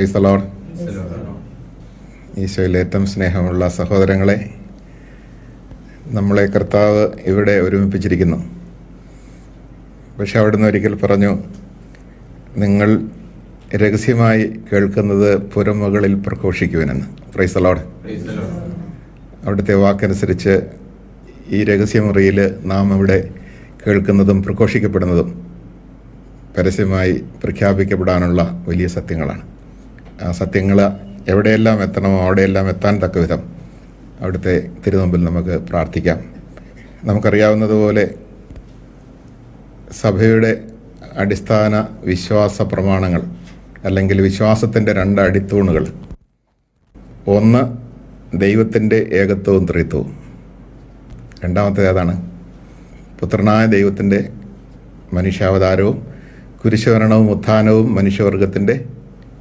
Price the Lord. ഈശോയിൽ ഏറ്റവും സ്നേഹമുള്ള സഹോദരങ്ങളെ, നമ്മളെ കർത്താവ് ഇവിടെ ഒരുമിപ്പിച്ചിരിക്കുന്നു. പക്ഷെ അവിടുന്ന് ഒരിക്കൽ പറഞ്ഞു, നിങ്ങൾ രഹസ്യമായി കേൾക്കുന്നത് പുരമുകളിൽ പ്രഘോഷിക്കുവാനെന്ന്. Praise the Lord. അവിടുത്തെ വാക്കനുസരിച്ച് ഈ രഹസ്യമുറിയിൽ നാം ഇവിടെ കേൾക്കുന്നതും പ്രഘോഷിക്കപ്പെടുന്നതും പരസ്യമായി പ്രഖ്യാപിക്കപ്പെടാനുള്ള വലിയ സത്യങ്ങളാണ്. ആ സത്യങ്ങൾ എവിടെയെല്ലാം എത്തണമോ അവിടെയെല്ലാം എത്താൻ തക്ക വിധം അവിടുത്തെ തിരുമുമ്പിൽ നമുക്ക് പ്രാർത്ഥിക്കാം. നമുക്കറിയാവുന്നതുപോലെ സഭയുടെ അടിസ്ഥാന വിശ്വാസ പ്രമാണങ്ങൾ അല്ലെങ്കിൽ വിശ്വാസത്തിൻ്റെ രണ്ട് അടിത്തൂണുകൾ, ഒന്ന് ദൈവത്തിൻ്റെ ഏകത്വവും ത്രിത്വവും, രണ്ടാമത്തേത് ഏതാണ്? പുത്രനായ ദൈവത്തിൻ്റെ മനുഷ്യാവതാരവും കുരിശുമരണവും ഉത്ഥാനവും മനുഷ്യവർഗത്തിൻ്റെ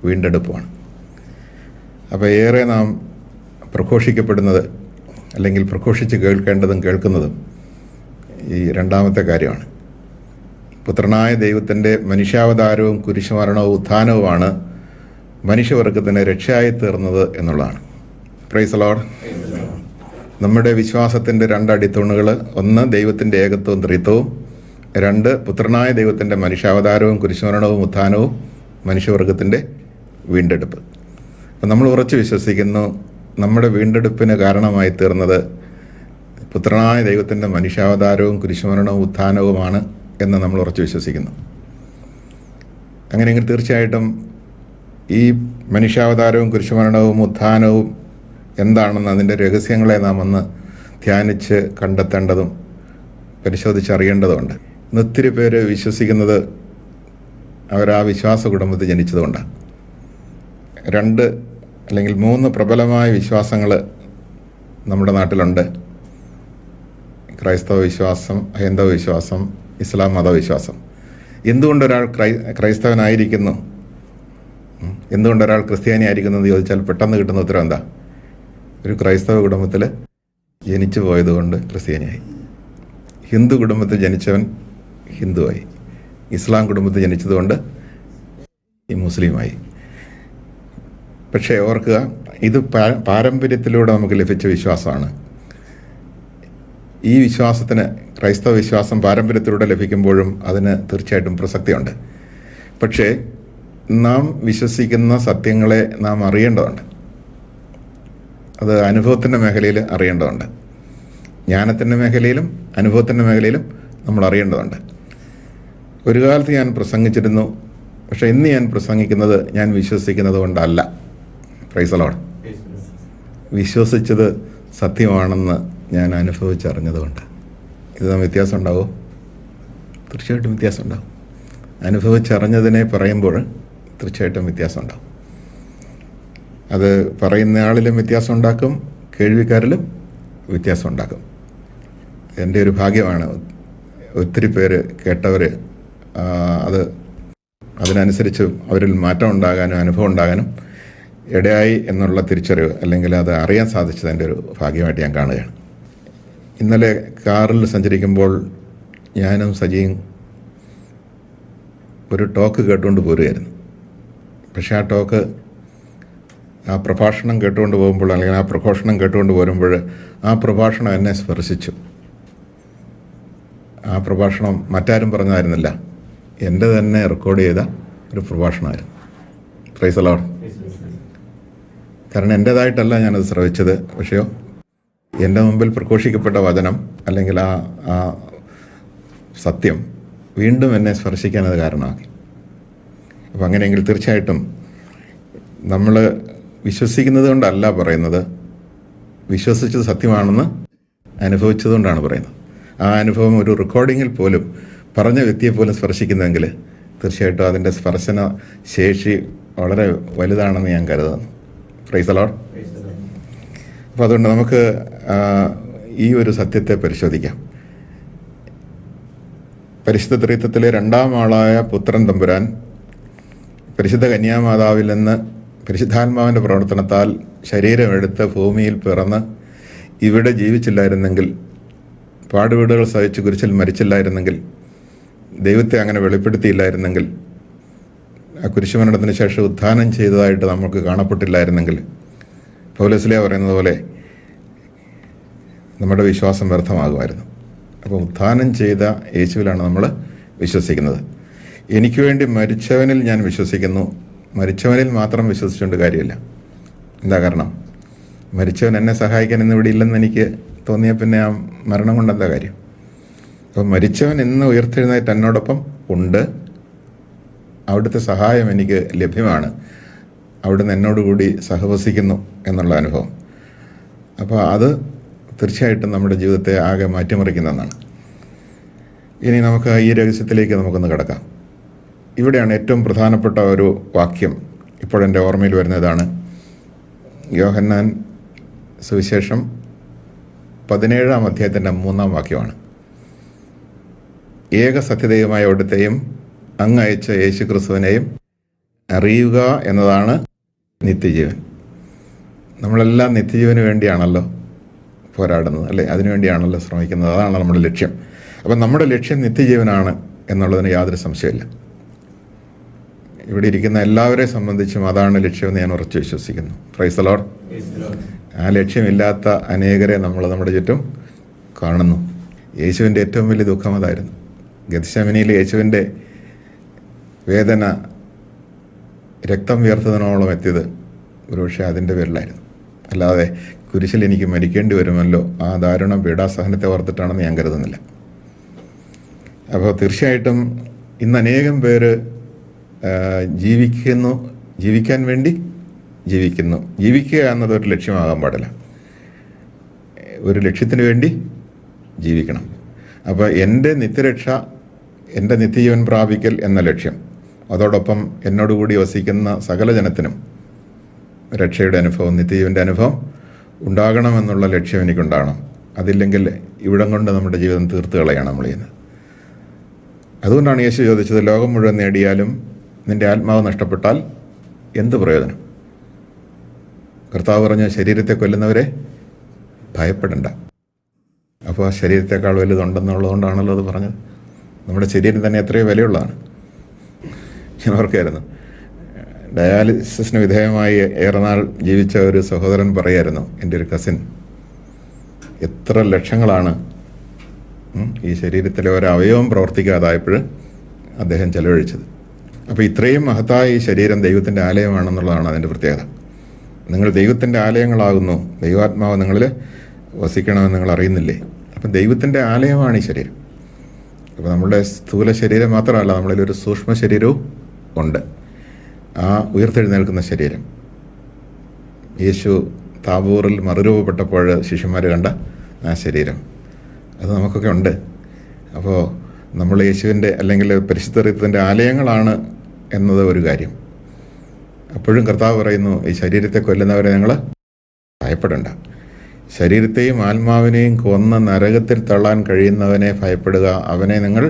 വീണ്ടെടുപ്പുമാണ്. അപ്പോൾ ഏറെ നാം പ്രഘോഷിക്കപ്പെടുന്നത് അല്ലെങ്കിൽ പ്രഘോഷിച്ച് കേൾക്കേണ്ടതും കേൾക്കുന്നതും ഈ രണ്ടാമത്തെ കാര്യമാണ്. പുത്രനായ ദൈവത്തിൻ്റെ മനുഷ്യാവതാരവും കുരിശുമരണവും ഉത്ഥാനവുമാണ് മനുഷ്യവർഗത്തിന് രക്ഷയായി തീർന്നത് എന്നുള്ളതാണ്. Price the Lord. നമ്മുടെ വിശ്വാസത്തിൻ്റെ രണ്ടടിത്തൂണുകൾ, ഒന്ന് ദൈവത്തിൻ്റെ ഏകത്വവും ത്രിത്വവും, രണ്ട് പുത്രനായ ദൈവത്തിൻ്റെ മനുഷ്യാവതാരവും കുരിശുമരണവും ഉത്ഥാനവും മനുഷ്യവർഗത്തിൻ്റെ വീണ്ടെടുപ്പ്. അപ്പം നമ്മൾ ഉറച്ചു വിശ്വസിക്കുന്നു, നമ്മുടെ വീണ്ടെടുപ്പിന് കാരണമായി തീർന്നത് പുത്രനായ ദൈവത്തിൻ്റെ മനുഷ്യാവതാരവും കുരിശുമരണവും ഉത്ഥാനവുമാണ് എന്ന് നമ്മൾ ഉറച്ചു വിശ്വസിക്കുന്നു. അങ്ങനെയെങ്കിൽ തീർച്ചയായിട്ടും ഈ മനുഷ്യാവതാരവും കുരിശുമരണവും ഉത്ഥാനവും എന്താണെന്ന് അതിൻ്റെ രഹസ്യങ്ങളെ നാം ഒന്ന് ധ്യാനിച്ച് കണ്ടെത്തേണ്ടതും പരിശോധിച്ചറിയേണ്ടതുണ്ട്. ഇന്ന് ഒത്തിരി പേര് വിശ്വസിക്കുന്നത് അവരാ വിശ്വാസ കുടുംബത്തിൽ ജനിച്ചതുകൊണ്ടാണ്. 2 അല്ലെങ്കിൽ 3 പ്രബലമായ വിശ്വാസങ്ങൾ നമ്മുടെ നാട്ടിലുണ്ട്. ക്രൈസ്തവ വിശ്വാസം, ഹൈന്ദവ വിശ്വാസം, ഇസ്ലാം മതവിശ്വാസം. എന്തുകൊണ്ടൊരാൾ ക്രൈസ്തവനായിരിക്കുന്നു, എന്തുകൊണ്ടൊരാൾ ക്രിസ്ത്യാനി ആയിരിക്കുന്നു എന്ന് ചോദിച്ചാൽ പെട്ടെന്ന് കിട്ടുന്ന ഉത്തരം എന്താ? ഒരു ക്രൈസ്തവ കുടുംബത്തിൽ ജനിച്ചു പോയതുകൊണ്ട് ക്രിസ്ത്യാനിയായി. ഹിന്ദു കുടുംബത്തിൽ ജനിച്ചവൻ ഹിന്ദുവായി. ഇസ്ലാം കുടുംബത്തിൽ ജനിച്ചതുകൊണ്ട് ഈ മുസ്ലിമായി. പക്ഷേ ഓർക്കുക, ഇത് പാരമ്പര്യത്തിലൂടെ നമുക്ക് ലഭിച്ച വിശ്വാസമാണ്. ഈ വിശ്വാസത്തിന്, ക്രൈസ്തവ വിശ്വാസം പാരമ്പര്യത്തിലൂടെ ലഭിക്കുമ്പോഴും അതിന് തീർച്ചയായിട്ടും പ്രസക്തിയുണ്ട്. പക്ഷേ നാം വിശ്വസിക്കുന്ന സത്യങ്ങളെ നാം അറിയേണ്ടതുണ്ട്. അത് അനുഭവത്തിൻ്റെ മേഖലയിൽ അറിയേണ്ടതുണ്ട്. ജ്ഞാനത്തിൻ്റെ മേഖലയിലും അനുഭവത്തിൻ്റെ മേഖലയിലും നമ്മൾ അറിയേണ്ടതുണ്ട്. ഒരു കാലത്ത് ഞാൻ പ്രസംഗിച്ചിരുന്നു, പക്ഷേ ഇന്ന് ഞാൻ പ്രസംഗിക്കുന്നത് ഞാൻ വിശ്വസിക്കുന്നത് കൊണ്ടല്ല. Price the Lord. വിശ്വസിച്ചത് സത്യമാണെന്ന് ഞാൻ അനുഭവിച്ചറിഞ്ഞതുകൊണ്ട്. ഇത് വ്യത്യാസം ഉണ്ടാവുമോ? തീർച്ചയായിട്ടും വ്യത്യാസം ഉണ്ടാവും. അനുഭവിച്ചറിഞ്ഞതിനെ പറയുമ്പോൾ തീർച്ചയായിട്ടും വ്യത്യാസം ഉണ്ടാവും. അത് പറയുന്നയാളിലും വ്യത്യാസം ഉണ്ടാക്കും, കേൾവിക്കാരിലും വ്യത്യാസം ഉണ്ടാക്കും. എൻ്റെ ഒരു ഭാഗ്യമാണ് ഒത്തിരി പേര് കേട്ടവർ അതിനനുസരിച്ച് അവരിൽ മാറ്റം ഉണ്ടാകാനും അനുഭവം ഉണ്ടാകാനും ഇടയായി എന്നുള്ള തിരിച്ചറിവ്, അല്ലെങ്കിൽ അത് അറിയാൻ സാധിച്ചത് എൻ്റെ ഒരു ഭാഗ്യമായിട്ട് ഞാൻ കാണുകയാണ്. ഇന്നലെ കാറിൽ സഞ്ചരിക്കുമ്പോൾ ഞാനും സജിയും ഒരു ടോക്ക് കേട്ടുകൊണ്ട് പോരുകയായിരുന്നു. പക്ഷേ ആ പ്രഭാഷണം കേട്ടുകൊണ്ട് പോകുമ്പോൾ, അല്ലെങ്കിൽ ആ പ്രഘോഷണം കേട്ടുകൊണ്ട് പോരുമ്പോൾ ആ പ്രഭാഷണം എന്നെ സ്പർശിച്ചു. ആ പ്രഭാഷണം മറ്റാരും പറഞ്ഞതായിരുന്നില്ല, എൻ്റെ തന്നെ റെക്കോർഡ് ചെയ്ത ഒരു പ്രഭാഷണമായിരുന്നു. Price the Lord. കാരണം എൻ്റേതായിട്ടല്ല ഞാനത് ശ്രവിച്ചത്, പക്ഷേ എൻ്റെ മുമ്പിൽ പ്രഘോഷിക്കപ്പെട്ട വചനം അല്ലെങ്കിൽ ആ സത്യം വീണ്ടും എന്നെ സ്പർശിക്കാൻ അത് കാരണമാക്കി. അപ്പോൾ അങ്ങനെയെങ്കിൽ തീർച്ചയായിട്ടും നമ്മൾ വിശ്വസിക്കുന്നത് കൊണ്ടല്ല പറയുന്നത്, വിശ്വസിച്ചത് സത്യമാണെന്ന് അനുഭവിച്ചതുകൊണ്ടാണ് പറയുന്നത്. ആ അനുഭവം ഒരു റെക്കോർഡിങ്ങിൽ പോലും പറഞ്ഞ വ്യക്തിയെ പോലും സ്പർശിക്കുന്നതെങ്കിൽ തീർച്ചയായിട്ടും അതിൻ്റെ സ്പർശന ശേഷി വളരെ വലുതാണെന്ന് ഞാൻ കരുതുന്നു. Price the Lord. അപ്പോൾ അതുകൊണ്ട് നമുക്ക് ഈ ഒരു സത്യത്തെ പരിശോധിക്കാം. പരിശുദ്ധ ത്രിത്വത്തിലെ 2ാം ആളായ പുത്രൻ തമ്പുരാൻ പരിശുദ്ധ കന്യാമാതാവിൽ നിന്ന് പരിശുദ്ധാത്മാവിൻ്റെ പ്രവർത്തനത്താൽ ശരീരമെടുത്ത് ഭൂമിയിൽ പിറന്ന് ഇവിടെ ജീവിച്ചില്ലായിരുന്നെങ്കിൽ, പാടുവീടുകൾ സഹിച്ച് കുരിശിൽ മരിച്ചില്ലായിരുന്നെങ്കിൽ, ദൈവത്തെ അങ്ങനെ വെളിപ്പെടുത്തിയില്ലായിരുന്നെങ്കിൽ, ആ കുരിശുമരണത്തിന് ശേഷം ഉത്ഥാനം ചെയ്തതായിട്ട് നമുക്ക് കാണപ്പെട്ടില്ലായിരുന്നെങ്കിൽ പൗലോസ്ലീഹ പറയുന്നത് പോലെ നമ്മുടെ വിശ്വാസം വ്യർത്ഥമാകുമായിരുന്നു. അപ്പോൾ ഉത്ഥാനം ചെയ്ത യേശുവിലാണ് നമ്മൾ വിശ്വസിക്കുന്നത്. എനിക്ക് വേണ്ടി മരിച്ചവനിൽ ഞാൻ വിശ്വസിക്കുന്നു. മരിച്ചവനിൽ മാത്രം വിശ്വസിച്ചുകൊണ്ട് കാര്യമില്ല. എന്താ കാരണം? മരിച്ചവൻ എന്നെ സഹായിക്കാൻ ഇന്നിവിടെ ഇല്ലെന്ന് എനിക്ക് തോന്നിയ പിന്നെ ആ മരണം കൊണ്ട് എന്താ കാര്യം? അപ്പോൾ മരിച്ചവൻ ഇന്ന് ഉയർത്തെഴുന്നേറ്റ് എന്നോടൊപ്പം ഉണ്ട്. അവിടുത്തെ സഹായം എനിക്ക് ലഭ്യമാണ്. അവിടുന്ന് എന്നോടുകൂടി സഹവസിക്കുന്നു എന്നുള്ള അനുഭവം. അപ്പോൾ അത് തീർച്ചയായിട്ടും നമ്മുടെ ജീവിതത്തെ ആകെ മാറ്റിമറിക്കുന്നതാണ്. ഇനി നമുക്ക് ഈ രഹസ്യത്തിലേക്ക് നമുക്കൊന്ന് കിടക്കാം. ഇവിടെയാണ് ഏറ്റവും പ്രധാനപ്പെട്ട ഒരു വാക്യം ഇപ്പോഴെൻ്റെ ഓർമ്മയിൽ വരുന്നതാണ്. യോഹന്നാൻ സുവിശേഷം 17-ാം അധ്യായത്തിൻ്റെ 3-ാം വാക്യമാണ്. ഏക സത്യദൈവമായ അവിടുത്തെയും അങ്ങ് അയച്ച യേശു ക്രിസ്തുവിനെയും അറിയുക എന്നതാണ് നിത്യജീവൻ. നമ്മളെല്ലാം നിത്യജീവന് വേണ്ടിയാണല്ലോ പോരാടുന്നത്, അല്ലേ? അതിനുവേണ്ടിയാണല്ലോ ശ്രമിക്കുന്നത്. അതാണ് നമ്മുടെ ലക്ഷ്യം. അപ്പം നമ്മുടെ ലക്ഷ്യം നിത്യജീവനാണ് എന്നുള്ളതിന് യാതൊരു സംശയമില്ല. ഇവിടെ ഇരിക്കുന്ന എല്ലാവരെ സംബന്ധിച്ചും അതാണ് ലക്ഷ്യമെന്ന് ഞാൻ ഉറച്ചു വിശ്വസിക്കുന്നു. Price the Lord. ആ ലക്ഷ്യമില്ലാത്ത അനേകരെ നമ്മൾ നമ്മുടെ ചുറ്റും കാണുന്നു. യേശുവിൻ്റെ ഏറ്റവും വലിയ ദുഃഖം അതായിരുന്നു. ഗെത്ശമനിയിൽ യേശുവിൻ്റെ വേദന രക്തം വിയർത്തതിനോളം എത്തിയത് ഒരുപക്ഷെ അതിൻ്റെ പേരിലായിരുന്നു. അല്ലാതെ കുരിശിൽ എനിക്ക് മരിക്കേണ്ടി വരുമല്ലോ ആ ദാരുണ പീഡാസഹനത്തെ ഓർത്തിട്ടാണെന്ന് ഞാൻ കരുതുന്നില്ല. അപ്പോൾ തീർച്ചയായിട്ടും ഇന്ന് അനേകം പേര് ജീവിക്കാൻ വേണ്ടി ജീവിക്കുന്നു. ജീവിക്കുക എന്നതൊരു ലക്ഷ്യമാകാൻ പാടില്ല. ഒരു ലക്ഷ്യത്തിന് വേണ്ടി ജീവിക്കണം. അപ്പോൾ എൻ്റെ നിത്യരക്ഷ, എൻ്റെ നിത്യജീവൻ പ്രാപിക്കൽ എന്ന ലക്ഷ്യം, അതോടൊപ്പം എന്നോടുകൂടി വസിക്കുന്ന സകല ജനത്തിനും രക്ഷയുടെ അനുഭവം, നിത്യജീവൻ്റെ അനുഭവം ഉണ്ടാകണമെന്നുള്ള ലക്ഷ്യം എനിക്കുണ്ടാകണം. അതില്ലെങ്കിൽ ഇവിടം കൊണ്ട് നമ്മുടെ ജീവിതം തീർത്ത് കളയാണ് നമ്മൾ ചെയ്യുന്നത്. അതുകൊണ്ടാണ് യേശു ചോദിച്ചത്, ലോകം മുഴുവൻ നേടിയാലും നിൻ്റെ ആത്മാവ് നഷ്ടപ്പെട്ടാൽ എന്ത് പ്രയോജനം? കർത്താവ് പറഞ്ഞു, ശരീരത്തെ കൊല്ലുന്നവരെ ഭയപ്പെടണ്ട. അപ്പോൾ ആ ശരീരത്തെക്കാൾ വലുതുണ്ടെന്നുള്ളതുകൊണ്ടാണല്ലോ അത് പറഞ്ഞത്. നമ്മുടെ ശരീരം തന്നെ എത്രയോ വിലയുള്ളതാണ്. ഞാൻ ഓർക്കായിരുന്നു, ഡയാലിസിസിന് വിധേയമായി ഏറെ നാൾ ജീവിച്ച ഒരു സഹോദരൻ പറയായിരുന്നു, എൻ്റെ ഒരു കസിൻ, എത്ര ലക്ഷങ്ങളാണ് ഈ ശരീരത്തിലെ ഒരവയവം പ്രവർത്തിക്കാതായപ്പോൾ അദ്ദേഹം ചെലവഴിച്ചത്. അപ്പോൾ ഇത്രയും മഹത്തായ ഈ ശരീരം ദൈവത്തിൻ്റെ ആലയമാണെന്നുള്ളതാണ് അതിൻ്റെ പ്രത്യേകത. നിങ്ങൾ ദൈവത്തിൻ്റെ ആലയങ്ങളാകുന്നു, ദൈവാത്മാവ് നിങ്ങളിൽ വസിക്കണമെന്ന് നിങ്ങൾ അറിയുന്നില്ലേ? അപ്പം ദൈവത്തിൻ്റെ ആലയമാണ് ഈ ശരീരം. അപ്പോൾ നമ്മുടെ സ്ഥൂല ശരീരം മാത്രമല്ല, നമ്മളിലൊരു സൂക്ഷ്മ ശരീരവും ഉണ്ട്. ആ ഉയർത്തെഴുന്നേൽക്കുന്ന ശരീരം, യേശു താബൂറിൽ മറുരൂപപ്പെട്ടപ്പോൾ ശിഷ്യന്മാർ കണ്ട ആ ശരീരം, അത് നമുക്കൊക്കെ ഉണ്ട്. അപ്പോൾ നമ്മൾ യേശുവിൻ്റെ അല്ലെങ്കിൽ പരിശുദ്ധ റീത്തിൻ്റെ ആലയങ്ങളാണ് എന്നത് ഒരു കാര്യം. അപ്പോഴും കർത്താവ് പറയുന്നു, ഈ ശരീരത്തെ കൊല്ലുന്നവരെ നിങ്ങൾ ഭയപ്പെടണ്ട. ശരീരത്തെയും ആത്മാവിനെയും കൊന്ന് നരകത്തിൽ തള്ളാൻ കഴിയുന്നവനെ ഭയപ്പെടുക, അവനെ നിങ്ങൾ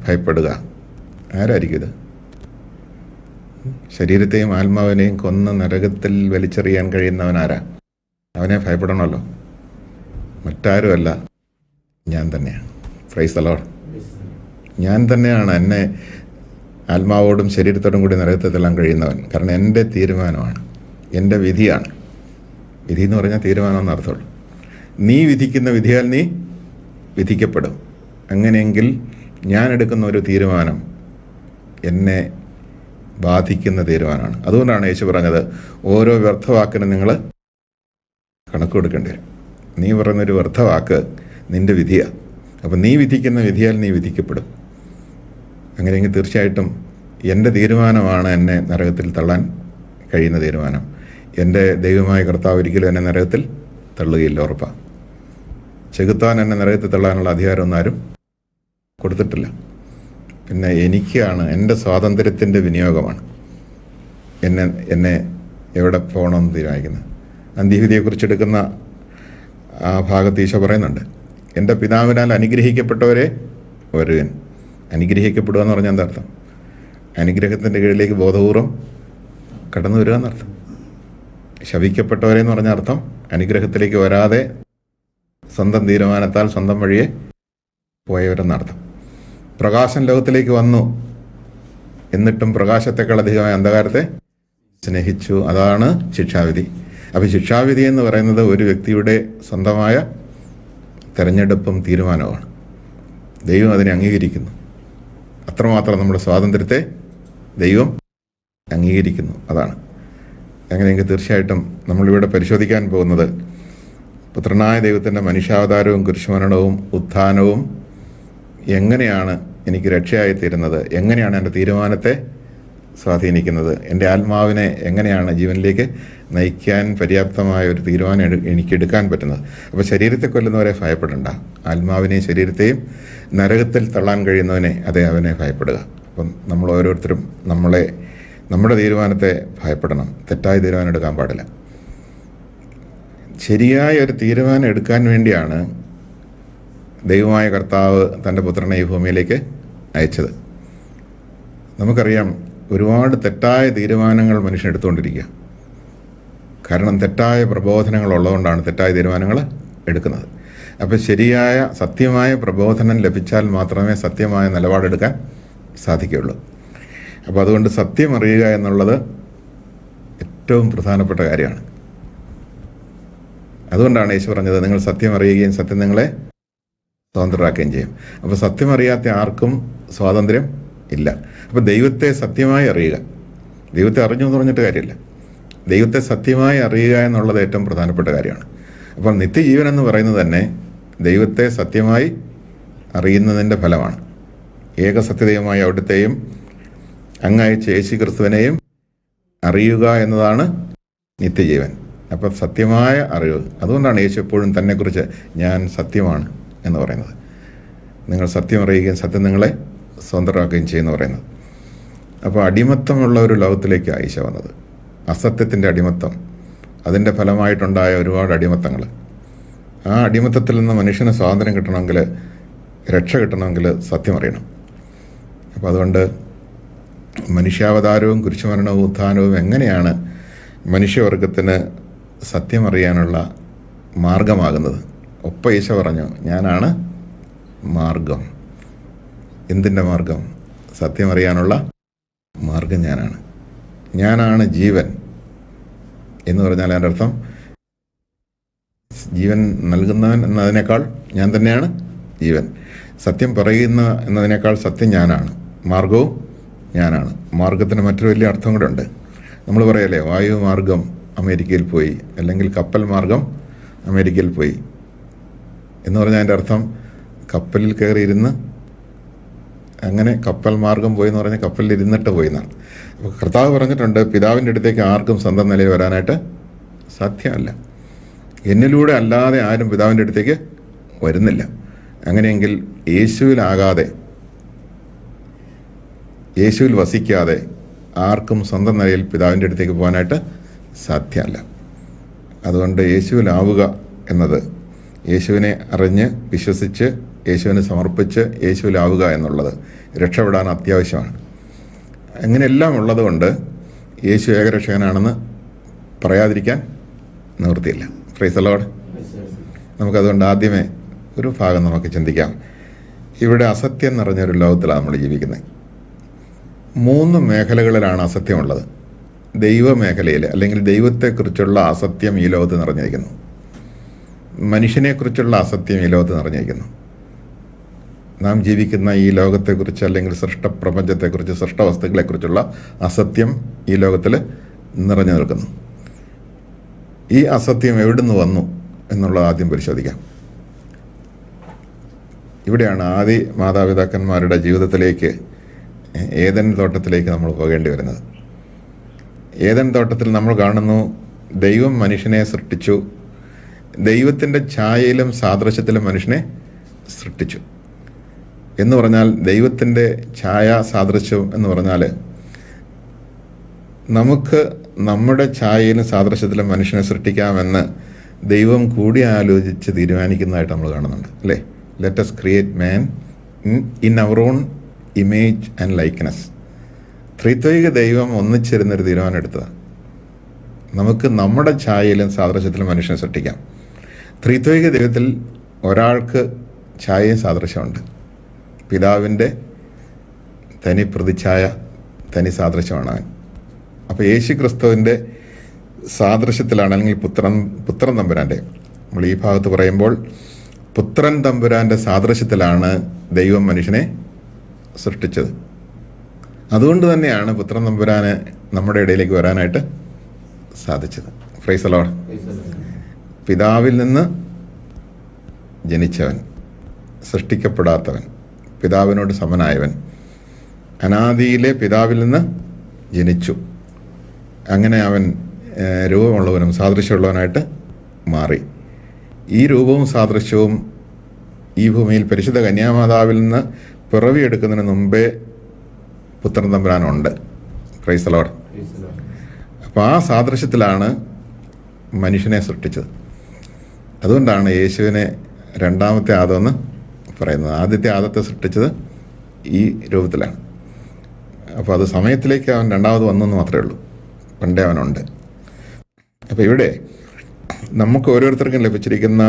ഭയപ്പെടുക. ആരായിരിക്കും ഇത്? ശരീരത്തെയും ആത്മാവിനെയും കൊന്ന് നരകത്തിൽ വലിച്ചെറിയാൻ കഴിയുന്നവൻ ആരാ? അവനെ ഭയപ്പെടണമല്ലോ. മറ്റാരുമല്ല, ഞാൻ തന്നെയാണ്. Price the Lord. ഞാൻ തന്നെയാണ് എന്നെ ആത്മാവോടും ശരീരത്തോടും കൂടി നരകത്തിൽ തള്ളാൻ കഴിയുന്നവൻ. കാരണം എൻ്റെ തീരുമാനമാണ്, എൻ്റെ വിധിയാണ്. വിധി എന്ന് പറഞ്ഞാൽ തീരുമാനം എന്നർത്ഥമുള്ളൂ. നീ വിധിക്കുന്ന വിധിയാൽ നീ വിധിക്കപ്പെടും. അങ്ങനെയെങ്കിൽ ഞാൻ എടുക്കുന്ന ഒരു തീരുമാനം എന്നെ ബാധിക്കുന്ന തീരുമാനമാണ്. അതുകൊണ്ടാണ് യേശു പറഞ്ഞത്, ഓരോ വ്യർത്ഥവാക്കിനും നിങ്ങൾ കണക്ക് കൊടുക്കേണ്ടി വരും. നീ പറയുന്നൊരു വ്യർത്ഥവാക്ക് നിൻ്റെ വിധിയാണ്. അപ്പം നീ വിധിക്കുന്ന വിധിയാൽ നീ വിധിക്കപ്പെടും. അങ്ങനെയെങ്കിൽ തീർച്ചയായിട്ടും എൻ്റെ തീരുമാനമാണ് എന്നെ നരകത്തിൽ തള്ളാൻ കഴിയുന്ന തീരുമാനം. എൻ്റെ ദൈവമായ കർത്താവ് ഒരിക്കലും എന്നെ നരകത്തിൽ തള്ളുകയില്ല, ഉറപ്പാണ്. ചെകുത്താൻ എന്നെ നരകത്തിൽ തള്ളാനുള്ള അധികാരമൊന്നും ആരും കൊടുത്തിട്ടില്ല. പിന്നെ എനിക്കാണ്, എൻ്റെ സ്വാതന്ത്ര്യത്തിൻ്റെ വിനിയോഗമാണ് എന്നെ എവിടെ പോകണമെന്ന് തീരുമാനിക്കുന്നത്. അന്ത്യവിധിയെക്കുറിച്ചെടുക്കുന്ന ആ ഭാഗത്ത് ഈശോ പറയുന്നുണ്ട്, എൻ്റെ പിതാവിനാൽ അനുഗ്രഹിക്കപ്പെട്ടവരെ വരുവൻ. അനുഗ്രഹിക്കപ്പെടുക എന്ന് പറഞ്ഞാൽ എന്താ അർത്ഥം? അനുഗ്രഹത്തിൻ്റെ കീഴിലേക്ക് ബോധപൂർവം കടന്നു വരിക എന്നർത്ഥം. ശപിക്കപ്പെട്ടവരെ എന്ന് പറഞ്ഞ അർത്ഥം അനുഗ്രഹത്തിലേക്ക് വരാതെ സ്വന്തം തീരുമാനത്താൽ സ്വന്തം വഴിയെ പോയവരെന്നർത്ഥം. പ്രകാശം ലോകത്തിലേക്ക് വന്നു എന്നിട്ടും പ്രകാശത്തെക്കാൾ അധികമായ അന്ധകാരത്തെ സ്നേഹിച്ചു. അതാണ് ശിക്ഷാവിധി. അപ്പോൾ ശിക്ഷാവിധി എന്ന് പറയുന്നത് ഒരു വ്യക്തിയുടെ സ്വന്തമായ തിരഞ്ഞെടുപ്പും തീരുമാനവുമാണ്. ദൈവം അതിനെ അംഗീകരിക്കുന്നു. അത്രമാത്രം നമ്മുടെ സ്വാതന്ത്ര്യത്തെ ദൈവം അംഗീകരിക്കുന്നു. അതാണ്. അങ്ങനെയെങ്കിൽ തീർച്ചയായിട്ടും നമ്മളിവിടെ പരിശോധിക്കാൻ പോകുന്നത് പുത്രനായ ദൈവത്തിൻ്റെ മനുഷ്യാവതാരവും കുരിശുമരണവും ഉത്ഥാനവും എങ്ങനെയാണ് എനിക്ക് രക്ഷയായിത്തീരുന്നത്, എങ്ങനെയാണ് എൻ്റെ തീരുമാനത്തെ സ്വാധീനിക്കുന്നത്, എൻ്റെ ആത്മാവിനെ എങ്ങനെയാണ് ജീവനിലേക്ക് നയിക്കാൻ പര്യാപ്തമായ ഒരു തീരുമാനം എനിക്ക് എടുക്കാൻ പറ്റുന്നത്. അപ്പോൾ ശരീരത്തെ കൊല്ലുന്നവരെ ഭയപ്പെടേണ്ട, ആത്മാവിനെയും ശരീരത്തെയും നരകത്തിൽ തള്ളാൻ കഴിയുന്നവനെ അവനെ ഭയപ്പെടുക. അപ്പം നമ്മൾ ഓരോരുത്തരും നമ്മുടെ തീരുമാനത്തെ ഭയപ്പെടണം. തെറ്റായ തീരുമാനം എടുക്കാൻ പാടില്ല. ശരിയായ ഒരു തീരുമാനം എടുക്കാൻ വേണ്ടിയാണ് ദൈവമായ കർത്താവ് തൻ്റെ പുത്രനെ ഈ ഭൂമിയിലേക്ക് അയച്ചത്. നമുക്കറിയാം, ഒരുപാട് തെറ്റായ തീരുമാനങ്ങൾ മനുഷ്യൻ എടുത്തുകൊണ്ടിരിക്കുക. കാരണം തെറ്റായ പ്രബോധനങ്ങൾ ഉള്ളതുകൊണ്ടാണ് തെറ്റായ തീരുമാനങ്ങൾ എടുക്കുന്നത്. അപ്പോൾ ശരിയായ സത്യമായ പ്രബോധനം ലഭിച്ചാൽ മാത്രമേ സത്യമായ നിലപാടെടുക്കാൻ സാധിക്കുകയുള്ളൂ. അപ്പോൾ അതുകൊണ്ട് സത്യം അറിയുക എന്നുള്ളത് ഏറ്റവും പ്രധാനപ്പെട്ട കാര്യമാണ്. അതുകൊണ്ടാണ് യേശു പറഞ്ഞത്, നിങ്ങൾ സത്യം അറിയുകയും സത്യം നിങ്ങളെ സ്വതന്ത്രരാക്കുകയും ചെയ്യും. അപ്പോൾ സത്യം അറിയാത്ത ആർക്കും സ്വാതന്ത്ര്യം ഇല്ല. അപ്പോൾ ദൈവത്തെ സത്യമായി അറിയുക. ദൈവത്തെ അറിഞ്ഞു എന്ന് പറഞ്ഞിട്ട് കാര്യമില്ല. ദൈവത്തെ സത്യമായി അറിയുക എന്നുള്ളത് ഏറ്റവും പ്രധാനപ്പെട്ട കാര്യമാണ്. അപ്പോൾ നിത്യജീവൻ എന്ന് പറയുന്നത് തന്നെ ദൈവത്തെ സത്യമായി അറിയുന്നതിൻ്റെ ഫലമാണ്. ഏകസത്യദൈവമായ അവിടുത്തെയും അങ്ങയച്ച യേശു ക്രിസ്തുവിനെയും അറിയുക എന്നതാണ് നിത്യജീവൻ. അപ്പോൾ സത്യമായ അറിവ്. അതുകൊണ്ടാണ് യേശു എപ്പോഴും തന്നെക്കുറിച്ച് ഞാൻ സത്യമാണ് എന്ന് പറയുന്നത്. നിങ്ങൾ സത്യം അറിയുകയും സത്യം നിങ്ങളെ സ്വതന്ത്രരാക്കുകയും ചെയ്യുമെന്ന് പറയുന്നത്. അപ്പോൾ അടിമത്തമുള്ള ഒരു ലോകത്തിലേക്ക് ഈശോ വന്നത്. അസത്യത്തിൻ്റെ അടിമത്തം, അതിൻ്റെ ഫലമായിട്ടുണ്ടായ ഒരുപാട് അടിമത്തങ്ങൾ. ആ അടിമത്തത്തിൽ നിന്ന് മനുഷ്യന് സ്വാതന്ത്ര്യം കിട്ടണമെങ്കിൽ, രക്ഷ കിട്ടണമെങ്കിൽ സത്യം അറിയണം. അപ്പോൾ അതുകൊണ്ട് മനുഷ്യാവതാരവും കുരിശുമരണവും ഉത്ഥാനവും എങ്ങനെയാണ് മനുഷ്യവർഗത്തിന് സത്യം അറിയാനുള്ള മാർഗമാകുന്നത്. ഈശോ പറഞ്ഞു, ഞാനാണ് മാർഗം. എന്തിൻ്റെ മാർഗം? സത്യം അറിയാനുള്ള മാർഗം ഞാനാണ് ജീവൻ എന്ന് പറഞ്ഞാൽ അതിൻ്റെ അർത്ഥം ജീവൻ നൽകുന്നവൻ എന്നതിനേക്കാൾ ഞാൻ തന്നെയാണ് ജീവൻ. സത്യം പറയുന്ന എന്നതിനേക്കാൾ സത്യം ഞാനാണ്. മാർഗവും ഞാനാണ്. മാർഗത്തിന് മറ്റൊരു വലിയ അർത്ഥം കൂടെ ഉണ്ട്. നമ്മൾ പറയല്ലേ, വായു മാർഗം അമേരിക്കയിൽ പോയി, അല്ലെങ്കിൽ കപ്പൽ മാർഗം അമേരിക്കയിൽ പോയി എന്ന് പറഞ്ഞാൽ അതിൻ്റെ അർത്ഥം കപ്പലിൽ കയറിയിരുന്ന്, അങ്ങനെ കപ്പൽ മാർഗം പോയി എന്ന് പറഞ്ഞാൽ കപ്പലിൽ ഇരുന്നിട്ട് പോയി എന്നാണ്. അപ്പോൾ കർത്താവ് പറഞ്ഞിട്ടുണ്ട്, പിതാവിൻ്റെ അടുത്തേക്ക് ആർക്കും സ്വന്തം നിലയിൽ വരാനായിട്ട് സാധ്യമല്ല. എന്നിലൂടെ അല്ലാതെ ആരും പിതാവിൻ്റെ അടുത്തേക്ക് വരുന്നില്ല. അങ്ങനെയെങ്കിൽ യേശുവിൽ വസിക്കാതെ ആർക്കും സ്വന്തം നിലയിൽ പിതാവിൻ്റെ അടുത്തേക്ക് പോകാനായിട്ട് സാധ്യമല്ല. അതുകൊണ്ട് യേശുവിലാവുക എന്നത്, യേശുവിനെ അറിഞ്ഞ് വിശ്വസിച്ച് യേശുവിനെ സമർപ്പിച്ച് യേശുവിലാവുക എന്നുള്ളത് രക്ഷപ്പെടാൻ അത്യാവശ്യമാണ്. അങ്ങനെയെല്ലാം ഉള്ളതുകൊണ്ട് യേശു ഏകരക്ഷകനാണെന്ന് പറയാതിരിക്കാൻ നിവൃത്തിയില്ല. Price the Lord. നമുക്കതുകൊണ്ട് ആദ്യമേ ഒരു ഭാഗം നമുക്ക് ചിന്തിക്കാം. ഇവിടെ അസത്യം നിറഞ്ഞൊരു ലോകത്തിലാണ് നമ്മൾ ജീവിക്കുന്നത്. 3 മേഖലകളിലാണ് അസത്യമുള്ളത്. ദൈവമേഖലയിൽ, അല്ലെങ്കിൽ ദൈവത്തെക്കുറിച്ചുള്ള അസത്യം ഈ ലോകത്ത് നിറഞ്ഞിരിക്കുന്നു. മനുഷ്യനെക്കുറിച്ചുള്ള അസത്യം ഈ ലോകത്ത് നിറഞ്ഞിരിക്കുന്നു. നാം ജീവിക്കുന്ന ഈ ലോകത്തെക്കുറിച്ച്, അല്ലെങ്കിൽ സൃഷ്ടപ്രപഞ്ചത്തെക്കുറിച്ച്, സൃഷ്ടവസ്തുക്കളെക്കുറിച്ചുള്ള അസത്യം ഈ ലോകത്തിൽ നിറഞ്ഞു നിൽക്കുന്നു. ഈ അസത്യം എവിടുന്ന് വന്നു എന്നുള്ളത് ആദ്യം പരിശോധിക്കാം. ഇവിടെയാണ് ആദി മാതാപിതാക്കന്മാരുടെ ജീവിതത്തിലേക്ക്, ഏദൻ തോട്ടത്തിലേക്ക് നമ്മൾ പോകേണ്ടി വരുന്നത്. ഏദൻ തോട്ടത്തിൽ നമ്മൾ കാണുന്നു, ദൈവം മനുഷ്യനെ സൃഷ്ടിച്ചു. ദൈവത്തിൻ്റെ ഛായയിലും സാദൃശ്യത്തിലും മനുഷ്യനെ സൃഷ്ടിച്ചു എന്ന് പറഞ്ഞാൽ, ദൈവത്തിൻ്റെ ഛായ സാദൃശ്യം എന്ന് പറഞ്ഞാൽ നമുക്ക് നമ്മുടെ ഛായയിലും സാദൃശ്യത്തിലും മനുഷ്യനെ സൃഷ്ടിക്കാമെന്ന് ദൈവം കൂടി ആലോചിച്ച് തീരുമാനിക്കുന്നതായിട്ട് നമ്മൾ കാണുന്നുണ്ട്, അല്ലേ? Let us create man in our own image and likeness. ത്രിത്വൈക ദൈവം ഒന്നിച്ചിരുന്നൊരു തീരുമാനം എടുത്തതാണ്. നമുക്ക് നമ്മുടെ ഛായയിലും സാദൃശ്യത്തിലും മനുഷ്യനെ സൃഷ്ടിക്കാം. ത്രിത്വൈക ദൈവത്തിൽ ഒരാൾക്ക് ഛായയും സാദൃശ്യമുണ്ട്. പിതാവിൻ്റെ തനി പ്രതിച്ഛായ തനി സാദൃശ്യമാണ് അവൻ. അപ്പോൾ യേശു ക്രിസ്തുവിൻ്റെ സാദൃശ്യത്തിലാണ്, അല്ലെങ്കിൽ പുത്രൻ തമ്പുരാൻ്റെ, നമ്മൾ ഈ ഭാഗത്ത് പറയുമ്പോൾ പുത്രൻ തമ്പുരാൻ്റെ സാദൃശ്യത്തിലാണ് ദൈവം മനുഷ്യനെ സൃഷ്ടിച്ചത്. അതുകൊണ്ട് തന്നെയാണ് പുത്രൻ തമ്പുരാന് നമ്മുടെ ഇടയിലേക്ക് വരാനായിട്ട് സാധിച്ചത്. Price the Lord. പിതാവിൽ നിന്ന് ജനിച്ചവൻ, സൃഷ്ടിക്കപ്പെടാത്തവൻ, പിതാവിനോട് സമനായവൻ, അനാദിയിലെ പിതാവിൽ നിന്ന് ജനിച്ചു. അങ്ങനെ അവൻ രൂപമുള്ളവനും സാദൃശ്യമുള്ളവനായിട്ട് മാറി. ഈ രൂപവും സാദൃശ്യവും ഈ ഭൂമിയിൽ പരിശുദ്ധ കന്യാമാതാവിൽ നിന്ന് പിറവിയെടുക്കുന്നതിന് മുമ്പേ പുത്രൻ തമ്പുരാനുണ്ട്. Price the Lord. അപ്പോൾ ആ സാദൃശ്യത്തിലാണ് മനുഷ്യനെ സൃഷ്ടിച്ചത്. അതുകൊണ്ടാണ് യേശുവിനെ രണ്ടാമത്തെ ആദമെന്ന് പറയുന്നത്. ആദ്യത്തെ ആദത്തെ സൃഷ്ടിച്ചത് ഈ രൂപത്തിലാണ്. അപ്പോൾ അത് സമയത്തിലേക്ക് അവൻ രണ്ടാമത് വന്നെന്ന് മാത്രമേ ഉള്ളൂ, പണ്ടേ അവനുണ്ട്. അപ്പോൾ ഇവിടെ നമുക്ക് ഓരോരുത്തർക്കും ലഭിച്ചിരിക്കുന്ന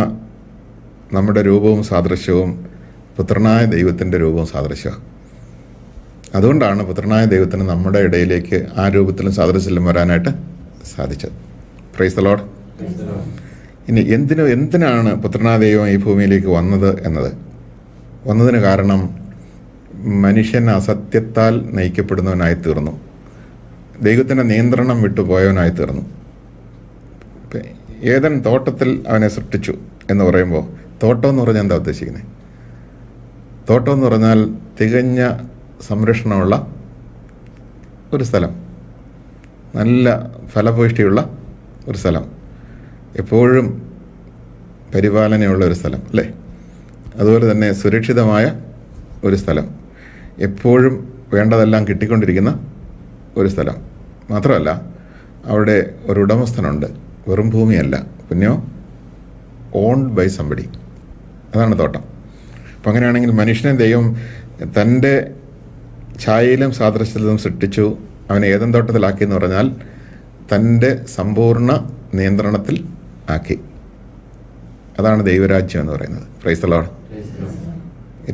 നമ്മുടെ രൂപവും സാദൃശ്യവും പുത്രനായ ദൈവത്തിൻ്റെ രൂപവും സാദൃശ്യമാണ്. അതുകൊണ്ടാണ് പുത്രനായ ദൈവത്തിന് നമ്മുടെ ഇടയിലേക്ക് ആ രൂപത്തിലും സാദൃശ്യത്തിലും വരാനായിട്ട് സാധിച്ചത്. Price the Lord. ഇനി എന്തിനാണ് പുത്രനായ ദൈവം ഈ ഭൂമിയിലേക്ക് വന്നതിന് കാരണം മനുഷ്യൻ അസത്യത്താൽ നയിക്കപ്പെടുന്നവനായി തീർന്നു, ദൈവത്തിൻ്റെ നിയന്ത്രണം വിട്ടുപോയവനായി തീർന്നു. ഏദൻ തോട്ടത്തിൽ അവനെ സൃഷ്ടിച്ചു എന്ന് പറയുമ്പോൾ തോട്ടം എന്ന് പറഞ്ഞാൽ എന്താ ഉദ്ദേശിക്കുന്നത്? തോട്ടം എന്ന് പറഞ്ഞാൽ തികഞ്ഞ സംരക്ഷണമുള്ള ഒരു സ്ഥലം, നല്ല ഫലപുഷ്ടിയുള്ള ഒരു സ്ഥലം, എപ്പോഴും പരിപാലനയുള്ള ഒരു സ്ഥലം അല്ലേ? അതുപോലെ തന്നെ സുരക്ഷിതമായ ഒരു സ്ഥലം, എപ്പോഴും വേണ്ടതെല്ലാം കിട്ടിക്കൊണ്ടിരിക്കുന്ന ഒരു സ്ഥലം. മാത്രമല്ല അവിടെ ഒരു ഉടമസ്ഥനുണ്ട്, വെറും ഭൂമിയല്ല, പിന്നെയോ ഓൺഡ് ബൈ സംബഡി. അതാണ് തോട്ടം. അപ്പം അങ്ങനെയാണെങ്കിൽ മനുഷ്യനെ ദൈവം തൻ്റെ ഛായയിലും സാദൃശ്യത്തിലും സൃഷ്ടിച്ചു. അവനെ ഏദൻ തോട്ടത്തിലാക്കി എന്ന് പറഞ്ഞാൽ തൻ്റെ സമ്പൂർണ്ണ നിയന്ത്രണത്തിൽ ആക്കി. അതാണ് ദൈവരാജ്യം എന്ന് പറയുന്നത്. Price the Lord.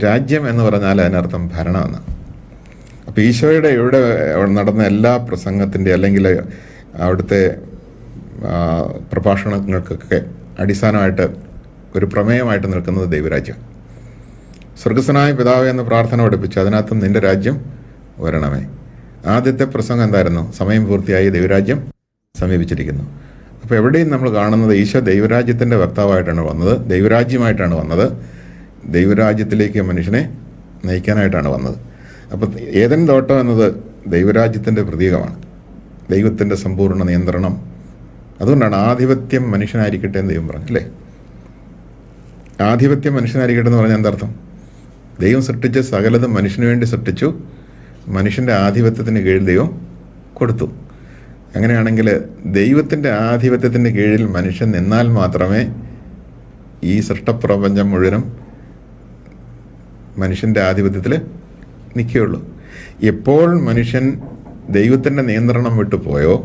രാജ്യം എന്ന് പറഞ്ഞാൽ അതിനർത്ഥം ഭരണമെന്ന്. അപ്പോൾ ഈശോയുടെ ഇവിടെ നടന്ന എല്ലാ പ്രസംഗത്തിൻ്റെ അല്ലെങ്കിൽ അവിടുത്തെ പ്രഭാഷണങ്ങൾക്കൊക്കെ അടിസ്ഥാനമായിട്ട് ഒരു പ്രമേയമായിട്ട് നിൽക്കുന്നത് ദൈവരാജ്യം. സ്വർഗസ്വനായ പിതാവേ എന്ന പ്രാർത്ഥന പഠിപ്പിച്ചു, അതിനകത്തും നിന്റെ രാജ്യം വരണമേ. ആദ്യത്തെ പ്രസംഗം എന്തായിരുന്നു? സമയം പൂർത്തിയായി, ദൈവരാജ്യം സമീപിച്ചിരിക്കുന്നു. അപ്പോൾ എവിടെയും നമ്മൾ കാണുന്നത് ഈശോ ദൈവരാജ്യത്തിൻ്റെ വക്താവായിട്ടാണ് വന്നത്, ദൈവരാജ്യമായിട്ടാണ് വന്നത്, ദൈവരാജ്യത്തിലേക്ക് മനുഷ്യനെ നയിക്കാനായിട്ടാണ് വന്നത്. അപ്പോൾ ഏദൻ തോട്ടം എന്നത് ദൈവരാജ്യത്തിൻ്റെ പ്രതീകമാണ്, ദൈവത്തിൻ്റെ സമ്പൂർണ്ണ നിയന്ത്രണം. അതുകൊണ്ടാണ് ആധിപത്യം മനുഷ്യനായിരിക്കട്ടെ എന്ന് ദൈവം പറഞ്ഞു അല്ലേ? ആധിപത്യം മനുഷ്യനായിരിക്കട്ടെ എന്ന് പറഞ്ഞാൽ എന്താർത്ഥം? ദൈവം സൃഷ്ടിച്ച സകലതും മനുഷ്യന് വേണ്ടി സൃഷ്ടിച്ചു, മനുഷ്യൻ്റെ ആധിപത്യത്തിന് കീഴിൽ ദൈവം കൊടുത്തു. അങ്ങനെയാണെങ്കിൽ ദൈവത്തിൻ്റെ ആധിപത്യത്തിന് കീഴിൽ മനുഷ്യൻ നിന്നാൽ മാത്രമേ ഈ സൃഷ്ടപ്രപഞ്ചം മുഴുവനും മനുഷ്യൻ്റെ ആധിപത്യത്തിൽ നിൽക്കുകയുള്ളൂ. എപ്പോൾ മനുഷ്യൻ ദൈവത്തിൻ്റെ നിയന്ത്രണം വിട്ടു പോയോ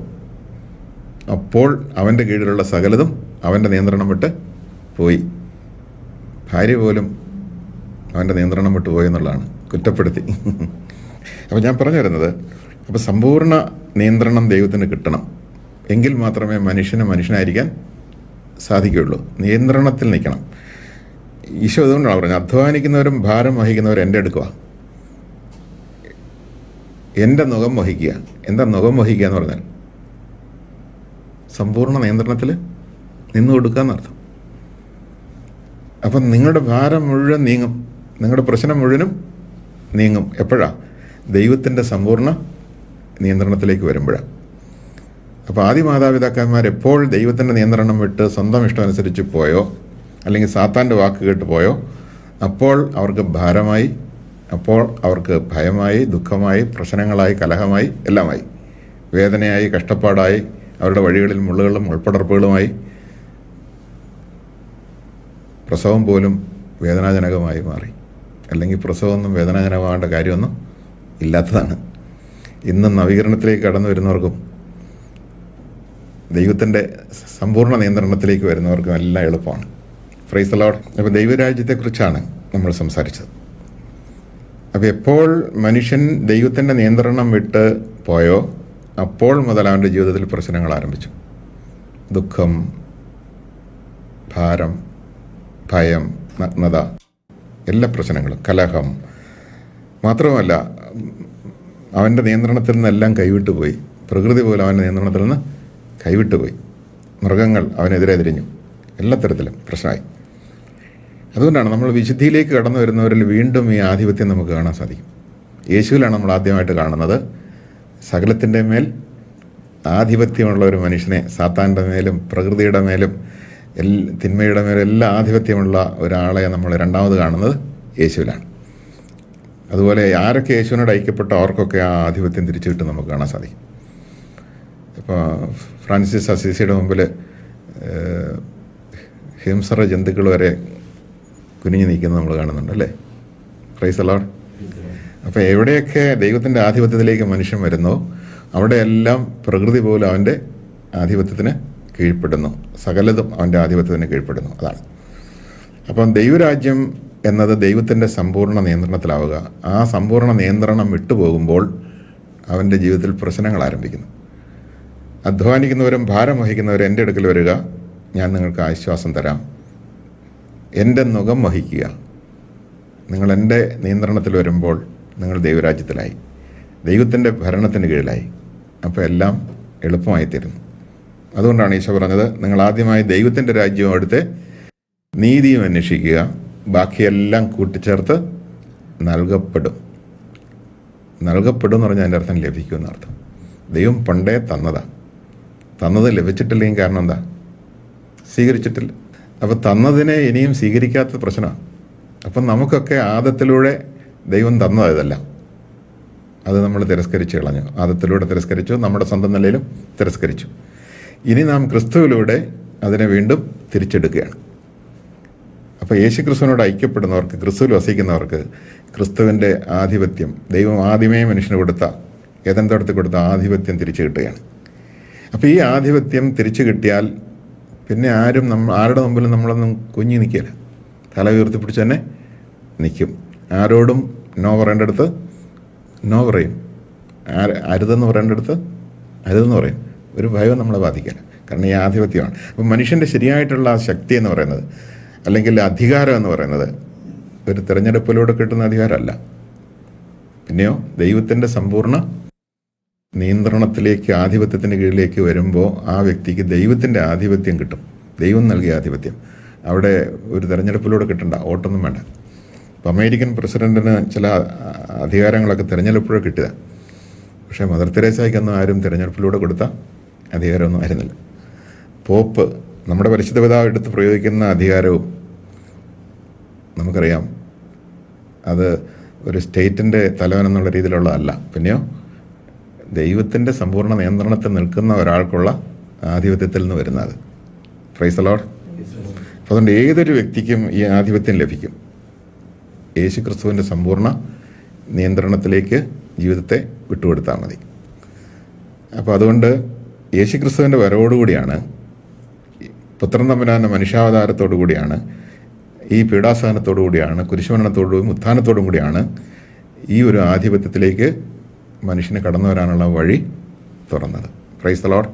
അപ്പോൾ അവൻ്റെ കീഴിലുള്ള സകലതും അവൻ്റെ നിയന്ത്രണം വിട്ട് പോയി. ഭാര്യ പോലും അവൻ്റെ നിയന്ത്രണം വിട്ടു പോയി എന്നുള്ളതാണ്, കുറ്റപ്പെടുത്തി. അപ്പോൾ ഞാൻ പറഞ്ഞു വരുന്നത്, അപ്പോൾ സമ്പൂർണ്ണ നിയന്ത്രണം ദൈവത്തിന് കിട്ടണം, എങ്കിൽ മാത്രമേ മനുഷ്യന് മനുഷ്യനായിരിക്കാൻ സാധിക്കുകയുള്ളൂ. നിയന്ത്രണത്തിൽ നിൽക്കണം. ഈശോ അതുകൊണ്ടാണ് പറഞ്ഞത്, അധ്വാനിക്കുന്നവരും ഭാരം വഹിക്കുന്നവരും എൻ്റെ അടുക്കുക, എൻ്റെ നുകം വഹിക്കുക. എന്താ നുകം വഹിക്കുക എന്ന് പറഞ്ഞാൽ? സമ്പൂർണ്ണ നിയന്ത്രണത്തിൽ നിന്ന് കൊടുക്കുക എന്നർത്ഥം. അപ്പം നിങ്ങളുടെ ഭാരം മുഴുവൻ നീങ്ങും, നിങ്ങളുടെ പ്രശ്നം മുഴുവനും നീങ്ങും. എപ്പോഴാണ്? ദൈവത്തിൻ്റെ സമ്പൂർണ്ണ നിയന്ത്രണത്തിലേക്ക് വരുമ്പോഴാണ്. അപ്പോൾ ആദ്യ മാതാപിതാക്കന്മാർ എപ്പോൾ ദൈവത്തിൻ്റെ നിയന്ത്രണം വിട്ട് സ്വന്തം ഇഷ്ടം അനുസരിച്ച് പോയോ, അല്ലെങ്കിൽ സാത്താൻ്റെ വാക്ക് കേട്ട് പോയോ, അപ്പോൾ അവർക്ക് ഭാരമായി, അപ്പോൾ അവർക്ക് ഭയമായി, ദുഃഖമായി, പ്രശ്നങ്ങളായി, കലഹമായി, എല്ലാമായി, വേദനയായി, കഷ്ടപ്പാടായി, അവരുടെ വഴികളിൽ മുള്ളുകളും ഉൾപ്പടർപ്പുകളുമായി, പ്രസവം പോലും വേദനാജനകമായി മാറി. അല്ലെങ്കിൽ പ്രസവമൊന്നും വേദനാജനകമാകേണ്ട കാര്യമൊന്നും ഇല്ലാത്തതാണ്. ഇന്നും നവീകരണത്തിലേക്ക് കടന്നു വരുന്നവർക്കും ദൈവത്തിൻ്റെ സമ്പൂർണ്ണ നിയന്ത്രണത്തിലേക്ക് വരുന്നവർക്കും എല്ലാം എളുപ്പമാണ്. Price the Lord. അപ്പോൾ ദൈവരാജ്യത്തെക്കുറിച്ചാണ് നമ്മൾ സംസാരിച്ചത്. അപ്പോൾ എപ്പോൾ മനുഷ്യൻ ദൈവത്തിൻ്റെ നിയന്ത്രണം വിട്ട് പോയോ അപ്പോൾ മുതൽ അവൻ്റെ ജീവിതത്തിൽ പ്രശ്നങ്ങൾ ആരംഭിച്ചു. ദുഃഖം, ഭാരം, ഭയം, നഗ്നത, എല്ലാ പ്രശ്നങ്ങളും, കലഹം. മാത്രമല്ല അവൻ്റെ നിയന്ത്രണത്തിൽ നിന്നെല്ലാം കൈവിട്ടുപോയി. പ്രകൃതി പോലും അവൻ്റെ നിയന്ത്രണത്തിൽ നിന്ന് കൈവിട്ടുപോയി. മൃഗങ്ങൾ അവനെതിരെ തിരിഞ്ഞു. എല്ലാ തരത്തിലും പ്രശ്നമായി. അതുകൊണ്ടാണ് നമ്മൾ വിശുദ്ധിയിലേക്ക് കടന്നു വരുന്നവരിൽ വീണ്ടും ഈ ആധിപത്യം നമുക്ക് കാണാൻ സാധിക്കും. യേശുവിലാണ് നമ്മൾ ആദ്യമായിട്ട് കാണുന്നത് സകലത്തിൻ്റെ മേൽ ആധിപത്യമുള്ള ഒരു മനുഷ്യനെ. സാത്താൻ്റെ മേലും പ്രകൃതിയുടെ മേലും തിന്മയുടെ മേലും എല്ലാ ആധിപത്യമുള്ള ഒരാളെ നമ്മൾ രണ്ടാമത് കാണുന്നത് യേശുവിലാണ്. അതുപോലെ ആരൊക്കെ യേശുവിനോട് ഐക്യപ്പെട്ട അവർക്കൊക്കെ ആ ആധിപത്യം തിരിച്ചു കിട്ടും നമുക്ക് കാണാൻ സാധിക്കും. ഇപ്പോൾ ഫ്രാൻസിസ് അസീസിയുടെ മുമ്പിൽ ഹിംസ്ര ജന്തുക്കൾ വരെ കുനിഞ്ഞു നിൽക്കുന്നത് നമ്മൾ കാണുന്നുണ്ട്, അല്ലേ? Price the Lord. അപ്പോൾ എവിടെയൊക്കെ ദൈവത്തിൻ്റെ ആധിപത്യത്തിലേക്ക് മനുഷ്യൻ വരുന്നോ അവിടെയെല്ലാം പ്രകൃതി പോലും അവൻ്റെ ആധിപത്യത്തിന് കീഴ്പ്പെടുന്നു. സകലതും അവൻ്റെ ആധിപത്യത്തിന് കീഴ്പ്പെടുന്നു. അതാണ്. അപ്പം ദൈവരാജ്യം എന്നത് ദൈവത്തിൻ്റെ സമ്പൂർണ്ണ നിയന്ത്രണത്തിലാവുക. ആ സമ്പൂർണ്ണ നിയന്ത്രണം വിട്ടുപോകുമ്പോൾ അവൻ്റെ ജീവിതത്തിൽ പ്രശ്നങ്ങൾ ആരംഭിക്കുന്നു. അധ്വാനിക്കുന്നവരും ഭാരം വഹിക്കുന്നവരും എൻ്റെ അടുക്കൽ വരിക, ഞാൻ നിങ്ങൾക്ക് ആശ്വാസം തരാം. എൻ്റെ നുകം വഹിക്കുക. നിങ്ങൾ എൻ്റെ നിയന്ത്രണത്തിൽ വരുമ്പോൾ നിങ്ങൾ ദൈവരാജ്യത്തിലായി, ദൈവത്തിൻ്റെ ഭരണത്തിന് കീഴിലായി. അപ്പോൾ എല്ലാം എളുപ്പമായി തീരുന്നു. അതുകൊണ്ടാണ് ഈശോ പറഞ്ഞത്, നിങ്ങൾ ആദ്യമായി ദൈവത്തിൻ്റെ രാജ്യവും അവിടുത്തെ നീതിയും അന്വേഷിക്കുക, ബാക്കിയെല്ലാം കൂട്ടിച്ചേർത്ത് നൽകപ്പെടും. നൽകപ്പെടും എന്ന് പറഞ്ഞാൽ അതിൻ്റെ അർത്ഥം ലഭിക്കും എന്നർത്ഥം. ദൈവം പണ്ടേ തന്നത് ലഭിച്ചിട്ടില്ലെങ്കിൽ കാരണം എന്താ? സ്വീകരിച്ചിട്ടില്ല. അപ്പോൾ തന്നതിനെ ഇനിയും സ്വീകരിക്കാത്ത പ്രശ്നമാണ്. അപ്പം നമുക്കൊക്കെ ആദത്തിലൂടെ ദൈവം തന്നത് ഇതെല്ലാം, അത് നമ്മൾ തിരസ്കരിച്ച് കളഞ്ഞു. ആദത്തിലൂടെ തിരസ്കരിച്ചു, നമ്മുടെ സ്വന്തം നിലയിലും തിരസ്കരിച്ചു. ഇനി നാം ക്രിസ്തുവിലൂടെ അതിനെ വീണ്ടും തിരിച്ചെടുക്കുകയാണ്. അപ്പോൾ യേശു ക്രിസ്തുവിനോട് ഐക്യപ്പെടുന്നവർക്ക്, ക്രിസ്തുവിൽ വസിക്കുന്നവർക്ക് ക്രിസ്തുവിൻ്റെ ആധിപത്യം, ദൈവം ആദ്യമേ മനുഷ്യന് കൊടുത്ത, ഏദൻ തോട്ടത്തിൽ കൊടുത്ത ആധിപത്യം തിരിച്ചു കിട്ടുകയാണ്. അപ്പോൾ ഈ ആധിപത്യം തിരിച്ചു കിട്ടിയാൽ പിന്നെ ആരുടെ മുമ്പിലും നമ്മളൊന്നും കുഞ്ഞി നിൽക്കില്ല. തല ഉയർത്തിപ്പിടിച്ച് തന്നെ നിൽക്കും. ആരോടും നോ പറയേണ്ടടുത്ത് നോ പറയും, അരുതെന്ന് പറയേണ്ടടുത്ത് അരുതെന്ന് പറയും. ഒരു ഭയവും നമ്മളെ ബാധിക്കില്ല. കാരണം ഈ ആധിപത്യമാണ്. അപ്പം മനുഷ്യൻ്റെ ശരിയായിട്ടുള്ള ശക്തി എന്ന് പറയുന്നത്, അല്ലെങ്കിൽ അധികാരം എന്ന് പറയുന്നത് ഒരു തിരഞ്ഞെടുപ്പിലൂടെ കിട്ടുന്ന അധികാരമല്ല. പിന്നെയോ ദൈവത്തിൻ്റെ സമ്പൂർണ്ണ നിയന്ത്രണത്തിലേക്ക്, ആധിപത്യത്തിൻ്റെ കീഴിലേക്ക് വരുമ്പോൾ ആ വ്യക്തിക്ക് ദൈവത്തിൻ്റെ ആധിപത്യം കിട്ടും. ദൈവം നൽകിയ ആധിപത്യം. അവിടെ ഒരു തിരഞ്ഞെടുപ്പിലൂടെ കിട്ടണ്ട, വോട്ടൊന്നും വേണ്ട. ഇപ്പോൾ അമേരിക്കൻ പ്രസിഡൻറ്റിന് ചില അധികാരങ്ങളൊക്കെ തിരഞ്ഞെടുപ്പിലൂടെ കിട്ടുക. പക്ഷേ മദർ തെരേസയ്ക്കൊന്നും ആരും തിരഞ്ഞെടുപ്പിലൂടെ കൊടുത്ത അധികാരമൊന്നും ആയിരുന്നില്ല. പോപ്പ്, നമ്മുടെ പരിശുദ്ധ പിതാവ് എടുത്ത് പ്രയോഗിക്കുന്ന അധികാരവും നമുക്കറിയാം, അത് ഒരു സ്റ്റേറ്റിൻ്റെ തലവൻ എന്നുള്ള രീതിയിലുള്ളതല്ല. പിന്നെയോ ദൈവത്തിൻ്റെ സമ്പൂർണ്ണ നിയന്ത്രണത്തിൽ നിൽക്കുന്ന ഒരാൾക്കുള്ള ആധിപത്യത്തിൽ നിന്ന് വരുന്നത്. Price the Lord. അതുകൊണ്ട് ഏതൊരു വ്യക്തിക്കും ഈ ആധിപത്യം ലഭിക്കും. യേശു ക്രിസ്തുവിൻ്റെ സമ്പൂർണ്ണ നിയന്ത്രണത്തിലേക്ക് ജീവിതത്തെ വിട്ടുകൊടുത്താൽ മതി. അപ്പോൾ അതുകൊണ്ട് യേശു ക്രിസ്തുവിൻ്റെ വരവോടുകൂടിയാണ്, പുത്രൻ തമ്പുരാൻ്റെ മനുഷ്യാവതാരത്തോടു കൂടിയാണ്, ഈ പീഡാസഹനത്തോടു കൂടിയാണ്, കുരിശുമരണത്തോടും ഉത്ഥാനത്തോടും കൂടിയാണ് ഈ ഒരു ആധിപത്യത്തിലേക്ക് മനുഷ്യന് കടന്നു വരാനുള്ള വഴി തുറന്നത്. Price the Lord.